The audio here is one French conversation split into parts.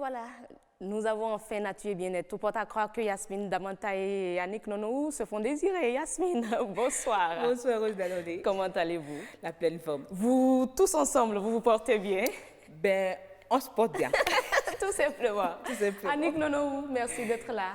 voilà, nous avons enfin Nature et Bien-être. Tout porte à croire que Yasmine Damanta et Annick Nonohou se font désirer. Yasmine, bonsoir. Bonsoir Rose Danodé. Comment allez-vous? La pleine forme. Vous, tous ensemble, vous vous portez bien? Ben, on se porte bien. Tout simplement. Tout simplement. Annick Nonohou, merci d'être là.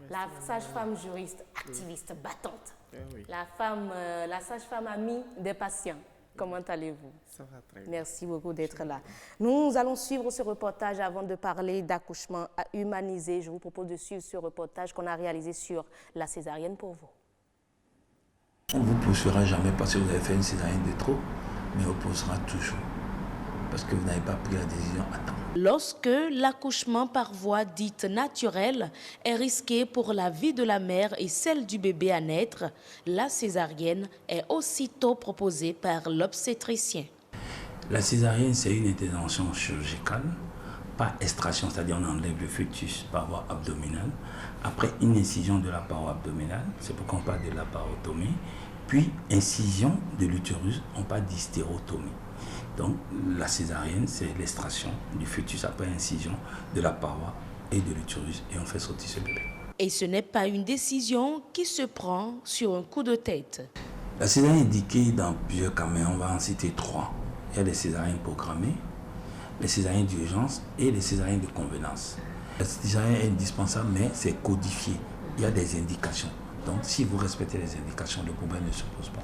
La sage-femme juriste, activiste, battante. Oui. La sage-femme amie des patients. Comment allez-vous? Ça va très bien. Merci beaucoup d'être là. Nous allons suivre ce reportage avant de parler d'accouchement humanisé. Je vous propose de suivre ce reportage qu'on a réalisé sur la césarienne pour vous. On ne vous poussera jamais parce que vous avez fait une césarienne de trop, mais on poussera toujours parce que vous n'avez pas pris la décision à temps. Lorsque l'accouchement par voie dite naturelle est risqué pour la vie de la mère et celle du bébé à naître, la césarienne est aussitôt proposée par l'obstétricien. La césarienne, c'est une intervention chirurgicale, pas extraction, c'est-à-dire on enlève le fœtus par voie abdominale, après une incision de la paroi abdominale, c'est pourquoi on parle de laparotomie, puis incision de l'utérus, on parle d'hystérotomie. Donc la césarienne, c'est l'extraction du fœtus après incision de la paroi et de l'utérus et on fait sortir ce bébé. Et ce n'est pas une décision qui se prend sur un coup de tête. La césarienne est indiquée dans plusieurs cas, mais on va en citer 3. Il y a les césariennes programmées, les césariennes d'urgence et les césariennes de convenance. La césarienne est indispensable, mais c'est codifié. Il y a des indications. Donc si vous respectez les indications, le problème ne se pose pas.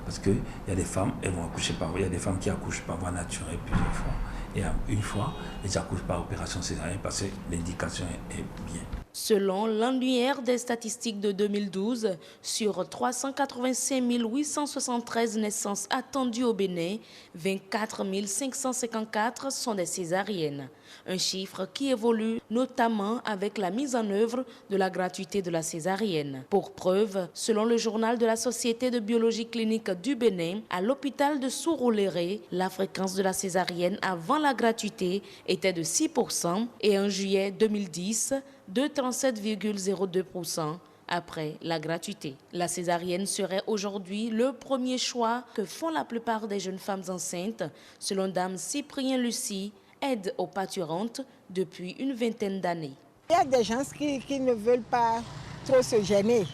Parce qu'il y a des femmes, elles vont accoucher par voie. Il y a des femmes qui accouchent par voie naturelle plusieurs fois. Et une fois, elles accouchent par opération césarienne parce que l'indication est bien. Selon l'annuaire des statistiques de 2012, sur 385 873 naissances attendues au Bénin, 24 554 sont des césariennes. Un chiffre qui évolue notamment avec la mise en œuvre de la gratuité de la césarienne. Pour preuve, selon le journal de la Société de biologie clinique du Bénin, à l'hôpital de Sourouléré, la fréquence de la césarienne avant la gratuité était de 6% et en juillet 2010, de 37,02% après la gratuité. La césarienne serait aujourd'hui le premier choix que font la plupart des jeunes femmes enceintes, selon Dame Cyprien Lucie, aide aux parturientes depuis une vingtaine d'années. Il y a des gens qui ne veulent pas trop se gêner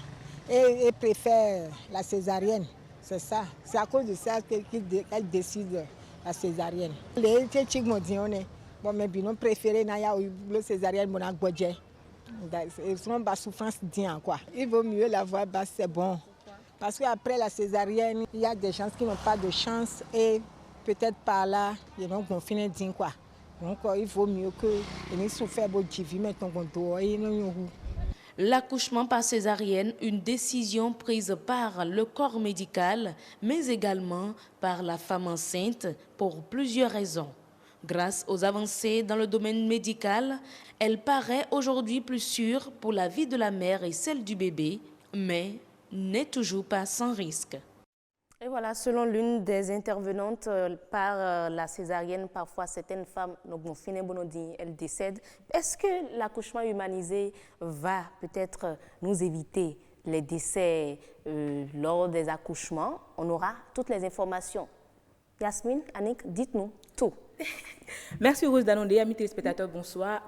et préfèrent la césarienne. C'est ça. C'est à cause de ça qu'elles décident la césarienne. Les gens m'ont dit, bon, mais bien, préféré la césarienne, mon agbodje. Ils ont pas souffrance quoi. Il vaut mieux la voix basse, c'est bon. Parce qu'après la césarienne, il y a des gens qui n'ont pas de chance et peut-être par là, ils vont finir dire quoi. Donc il vaut mieux que ils souffrent de L'accouchement par césarienne, une décision prise par le corps médical, mais également par la femme enceinte pour plusieurs raisons. Grâce aux avancées dans le domaine médical, elle paraît aujourd'hui plus sûre pour la vie de la mère et celle du bébé, mais n'est toujours pas sans risque. Et voilà, selon l'une des intervenantes, par la césarienne, parfois certaines femmes, elles décèdent. Est-ce que l'accouchement humanisé va peut-être nous éviter les décès lors des accouchements? On aura toutes les informations. Yasmine, Annick, dites-nous tout. Merci Rose Danodé, amis téléspectateurs, bonsoir.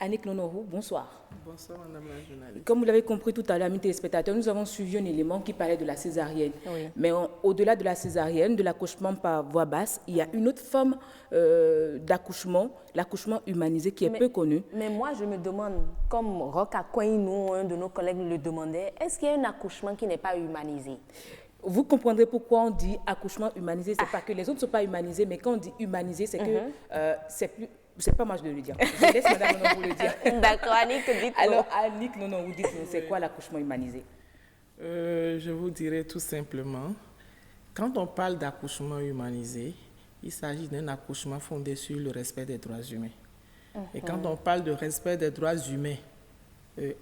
Annick Nonohou, bonsoir. Bonsoir Madame la journaliste. Comme vous l'avez compris tout à l'heure, amis téléspectateurs, nous avons suivi un élément qui parlait de la césarienne. Oui. Mais au-delà de la césarienne, de l'accouchement par voie basse, il y a une autre forme d'accouchement, l'accouchement humanisé qui est peu connu. Mais moi, je me demande, comme Roca Kouinou, un de nos collègues le demandait, est-ce qu'il y a un accouchement qui n'est pas humanisé? Vous comprendrez pourquoi on dit accouchement humanisé. C'est pas que les autres ne sont pas humanisés, mais quand on dit humanisé, c'est que c'est pas moi je dois le dire. Je laisse Madame Nonohou le dire. D'accord, Annick, dites-nous. Alors, Annick Nonohou, dites-nous, c'est quoi l'accouchement humanisé? Je vous dirais tout simplement, quand on parle d'accouchement humanisé, il s'agit d'un accouchement fondé sur le respect des droits humains. Et quand on parle de respect des droits humains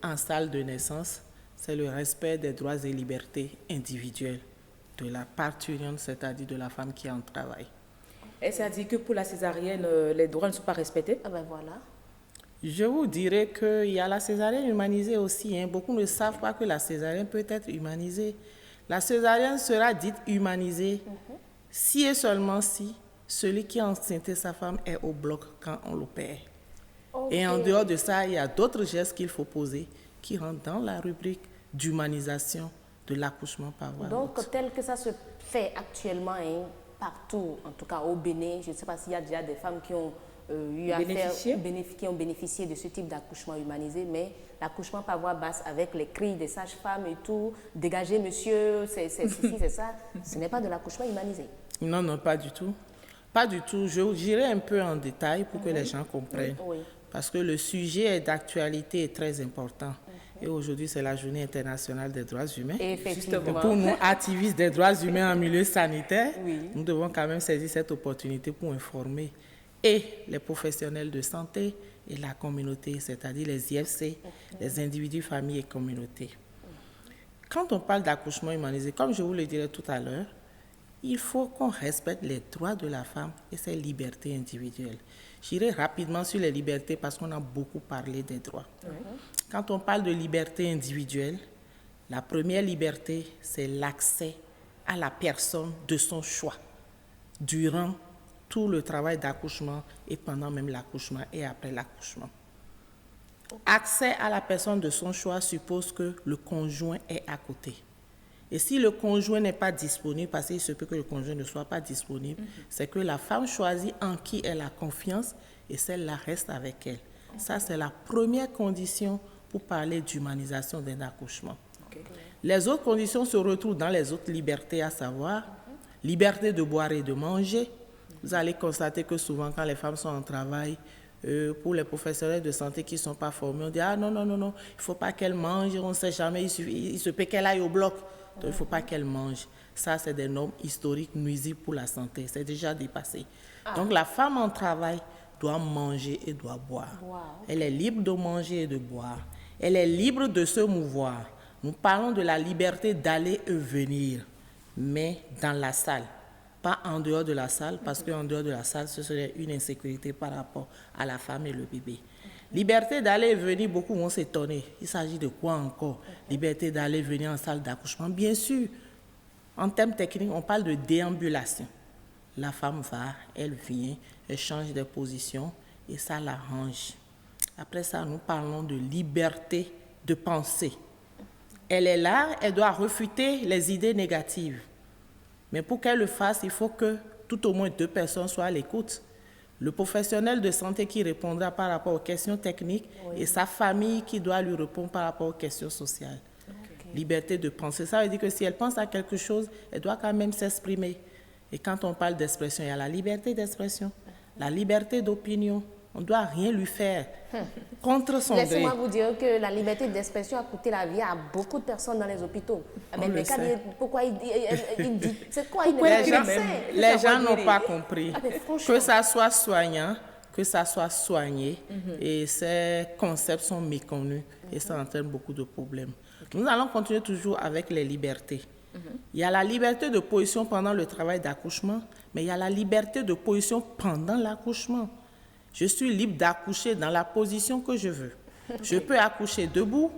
en salle de naissance, c'est le respect des droits et libertés individuelles de la parturiente, c'est-à-dire de la femme qui est en travail. Et ça dit que pour la césarienne, les droits ne sont pas respectés? Ah ben voilà. Je vous dirais qu'il y a la césarienne humanisée aussi. Beaucoup ne savent pas que la césarienne peut être humanisée. La césarienne sera dite humanisée si et seulement si celui qui a enceinté sa femme est au bloc quand on l'opère. Et en dehors de ça, il y a d'autres gestes qu'il faut poser qui rentrent dans la rubrique d'humanisation de l'accouchement par voie Donc, haute. tel que ça se fait actuellement partout, en tout cas au Bénin, je ne sais pas s'il y a déjà des femmes qui ont qui ont bénéficié de ce type d'accouchement humanisé, mais l'accouchement par voie basse avec les cris des sages-femmes et tout, dégagez monsieur, c'est ceci, c'est ça, ce n'est pas de l'accouchement humanisé. Non, non, pas du tout. Pas du tout. Je dirais un peu en détail pour que les gens comprennent. Oui. Parce que le sujet d'actualité est très important. Et aujourd'hui, c'est la Journée internationale des droits humains. Effectivement. Pour nous, activistes des droits humains en milieu sanitaire, nous devons quand même saisir cette opportunité pour informer et les professionnels de santé et la communauté, c'est-à-dire les IFC, les individus, familles et communautés. Quand on parle d'accouchement humanisé, comme je vous le dirais tout à l'heure, il faut qu'on respecte les droits de la femme et ses libertés individuelles. J'irai rapidement sur les libertés parce qu'on a beaucoup parlé des droits. Quand on parle de liberté individuelle, la première liberté, c'est l'accès à la personne de son choix durant tout le travail d'accouchement et pendant même l'accouchement et après l'accouchement. Accès à la personne de son choix suppose que le conjoint est à côté. Et si le conjoint n'est pas disponible, parce qu'il se peut que le conjoint ne soit pas disponible, c'est que la femme choisit en qui elle a confiance et celle-là reste avec elle. Ça, c'est la première condition pour parler d'humanisation d'un accouchement. Les autres conditions se retrouvent dans les autres libertés, à savoir liberté de boire et de manger. Vous allez constater que souvent, quand les femmes sont en travail, pour les professionnels de santé qui ne sont pas formés, on dit « Ah non, non, non, non, il ne faut pas qu'elle mange, on ne sait jamais, il se peut qu'elle aille au bloc. » Donc, il ne faut pas qu'elle mange. Ça, c'est des normes historiques nuisibles pour la santé. C'est déjà dépassé. Donc, la femme en travail doit manger et doit boire. Elle est libre de manger et de boire. Elle est libre de se mouvoir. Nous parlons de la liberté d'aller et venir, mais dans la salle. Pas en dehors de la salle, parce qu'en dehors de la salle, ce serait une insécurité par rapport à la femme et le bébé. Liberté d'aller et venir, beaucoup vont s'étonner. Il s'agit de quoi encore? Liberté d'aller et venir en salle d'accouchement. Bien sûr, en termes techniques, on parle de déambulation. La femme va, elle vient, elle change de position et ça l'arrange. Après ça, nous parlons de liberté de penser. Elle est là, elle doit refuter les idées négatives. Mais pour qu'elle le fasse, il faut que tout au moins 2 personnes soient à l'écoute. Le professionnel de santé qui répondra par rapport aux questions techniques et sa famille qui doit lui répondre par rapport aux questions sociales. Liberté de penser, ça veut dire que si elle pense à quelque chose, elle doit quand même s'exprimer. Et quand on parle d'expression, il y a la liberté d'expression, la liberté d'opinion. On ne doit rien lui faire contre son gré. Laissez-moi vous dire que la liberté d'expression a coûté la vie à beaucoup de personnes dans les hôpitaux. Pourquoi il dit... C'est quoi les gens n'ont pas compris. Que ça soit soignant, que ça soit soigné, et ces concepts sont méconnus et ça entraîne beaucoup de problèmes. Nous allons continuer toujours avec les libertés. Il y a la liberté de position pendant le travail d'accouchement, mais il y a la liberté de position pendant l'accouchement. Je suis libre d'accoucher dans la position que je veux. Je peux accoucher debout,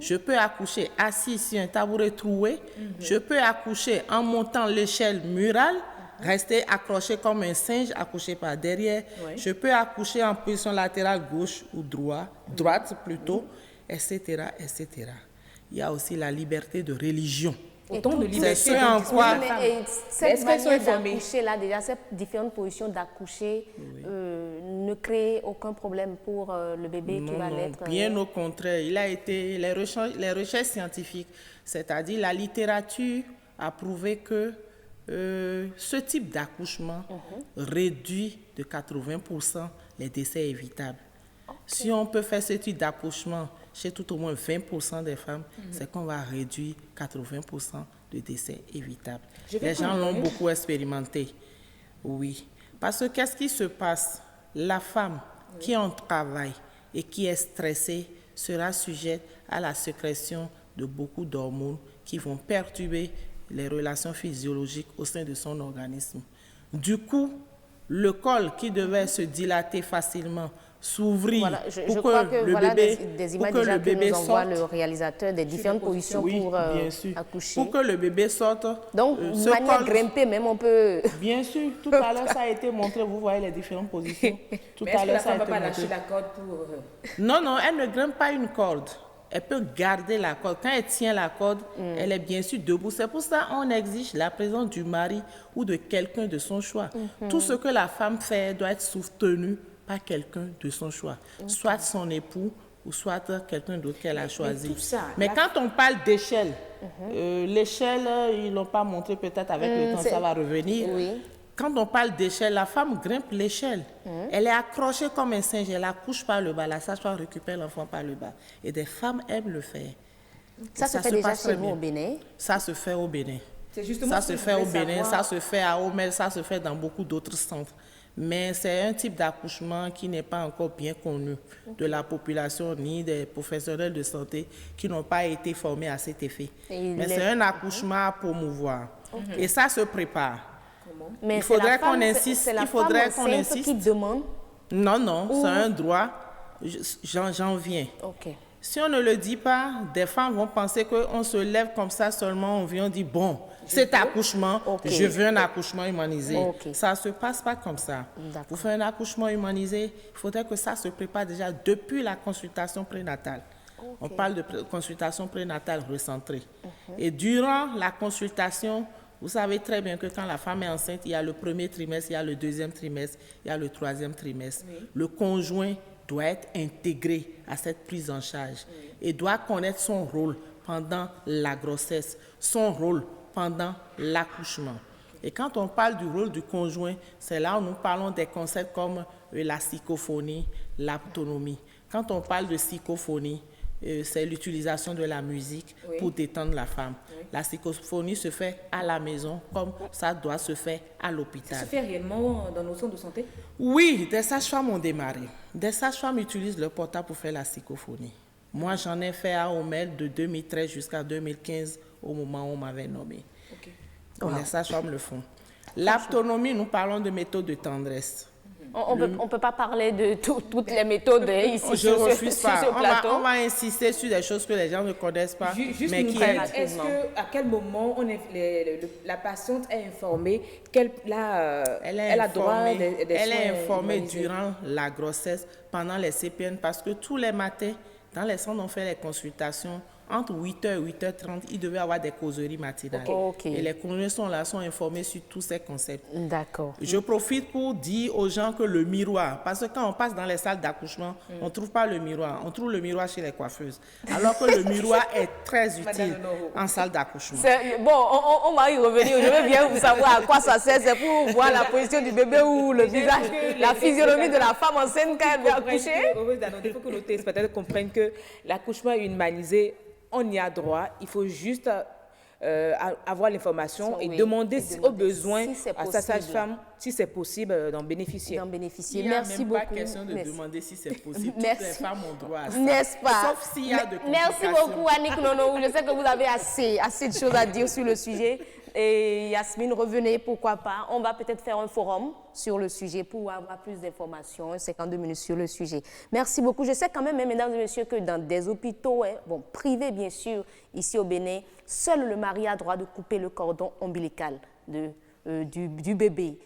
je peux accoucher assis sur un tabouret troué, je peux accoucher en montant l'échelle murale, rester accroché comme un singe, accouché par derrière. Je peux accoucher en position latérale gauche ou droite plutôt, etc., etc. Il y a aussi la liberté de religion. Autant de liberté. C'est ce en quoi... Cette manière d'accoucher, là, déjà, cette différentes positions d'accoucher ne crée aucun problème pour le bébé qui va naître. Bien au contraire. Il a été, les recherches scientifiques, c'est-à-dire la littérature a prouvé que ce type d'accouchement réduit de 80% les décès évitables. Si on peut faire ce type d'accouchement chez tout au moins 20% des femmes, c'est qu'on va réduire 80% de décès évitables. Les gens l'ont beaucoup expérimenté. Oui. Parce que qu'est-ce qui se passe? La femme qui est en travail et qui est stressée sera sujette à la sécrétion de beaucoup d'hormones qui vont perturber les relations physiologiques au sein de son organisme. Du coup, le col qui devait se dilater facilement s'ouvrir Voilà, je pour crois que le voilà bébé, des pour images que déjà le que bébé nous envoie sorte. le réalisateur des différentes positions Oui, pour bien sûr. accoucher. Pour que le bébé sorte. Donc, ce manière col- grimpée même, on peut... Bien sûr, tout à l'heure ça a été montré, vous voyez les différentes positions. Tout Mais est-ce à que la l'heure ça a femme ne va été pas montré. lâcher la corde pour... Non, non, elle ne grimpe pas une corde. Elle peut garder la corde. Quand elle tient la corde, elle est bien sûr debout. C'est pour ça qu'on exige la présence du mari ou de quelqu'un de son choix. Tout ce que la femme fait doit être soutenu par quelqu'un de son choix. Soit son époux ou soit quelqu'un d'autre qu'elle a choisi. tout ça, Mais la- quand on parle d'échelle, l'échelle, ils ne l'ont pas montré peut-être avec le temps, ça va revenir. Oui. Quand on parle d'échelle, la femme grimpe l'échelle. Elle est accrochée comme un singe, elle accouche par le bas, la sage-femme récupère l'enfant par le bas. Et des femmes aiment le faire. Ça Et se fait déjà passe chez très vous bien. au Bénin. Ça se fait au Bénin. C'est justement Ça ce se que je fait au voulais Bénin, savoir. ça se fait à Omel, ça se fait dans beaucoup d'autres centres. Mais c'est un type d'accouchement qui n'est pas encore bien connu de la population ni des professionnels de santé qui n'ont pas été formés à cet effet. Et Mais les- c'est un accouchement à promouvoir. Et ça se prépare. Mais Il c'est la faudrait qu'on femme- insiste, c'est la il faudrait femme qu'on enceinte insiste. qui demande. Non, non, c'est un droit. J'en viens. Ok. Si on ne le dit pas, des femmes vont penser qu'on se lève comme ça seulement, on vient, on dit, bon, cet accouchement, Ok. je veux un accouchement humanisé. Ok. Ça ne se passe pas comme ça. D'accord. Pour faire un accouchement humanisé, il faudrait que ça se prépare déjà depuis la consultation prénatale. On parle de consultation prénatale recentrée. Et durant la consultation, vous savez très bien que quand la femme est enceinte, il y a le premier trimestre, il y a le deuxième trimestre, il y a le troisième trimestre. Le conjoint doit être intégré à cette prise en charge et doit connaître son rôle pendant la grossesse, son rôle pendant l'accouchement. Et quand on parle du rôle du conjoint, c'est là où nous parlons des concepts comme la psychophonie, l'autonomie. Quand on parle de psychophonie, c'est l'utilisation de la musique pour détendre la femme. La psychophonie se fait à la maison comme ça doit se faire à Ça l'hôpital. se fait réellement dans nos centres de santé? Oui, des sages-femmes ont démarré. Des sages-femmes utilisent le portable pour faire la psychophonie. Moi, j'en ai fait à Omel de 2013 jusqu'à 2015, au moment où on m'avait nommé. Donc, les sages-femmes le font. L'autonomie, nous parlons de méthode de tendresse. On ne peut pas parler de toutes les méthodes ici Je sur, ne refuse sur pas. ce On plateau. va insister sur des choses que les gens ne connaissent pas, Juste mais nous qui dire, aident. est-ce que à quel moment la patiente est informée qu'elle elle a droit informée, des elle est soins informée humanisés? durant la grossesse, pendant les CPN, parce que tous les matins, dans les centres, on fait les consultations. Entre 8h et 8h30, il devait y avoir des causeries matinales. Ok. Et les conjoints sont là, sont informés sur tous ces concepts. D'accord. Je profite pour dire aux gens que le miroir, parce que quand on passe dans les salles d'accouchement, on ne trouve pas le miroir, on trouve le miroir chez les coiffeuses. Alors que le miroir est très utile en salle d'accouchement. Bon, on va y revenir. Je veux bien vous savoir à quoi ça sert. C'est pour voir la position du bébé ou le visage, la physionomie de la femme enceinte quand elle veut accoucher. Il faut que nos téléspectateurs comprennent que l'accouchement humanisé, on y a droit. Il faut juste avoir l'information et Oui, demander et au besoin si c'est à sa possible. sage-femme si c'est possible d'en bénéficier. D'en bénéficier. Il n'y a Merci même beaucoup. pas question de Merci. demander si c'est possible. Toutes Merci. les femmes ont droit à ça. N'est-ce pas? Sauf s'il y a de Merci complications. beaucoup, Annick Nono. Je sais que vous avez assez de choses à dire sur le sujet. Et Yasmine, revenez, pourquoi pas. On va peut-être faire un forum sur le sujet pour avoir plus d'informations, 52 minutes sur le sujet. Merci beaucoup. Je sais quand même, mesdames et messieurs, que dans des hôpitaux, privés bien sûr, ici au Bénin, seul le mari a droit de couper le cordon ombilical du bébé.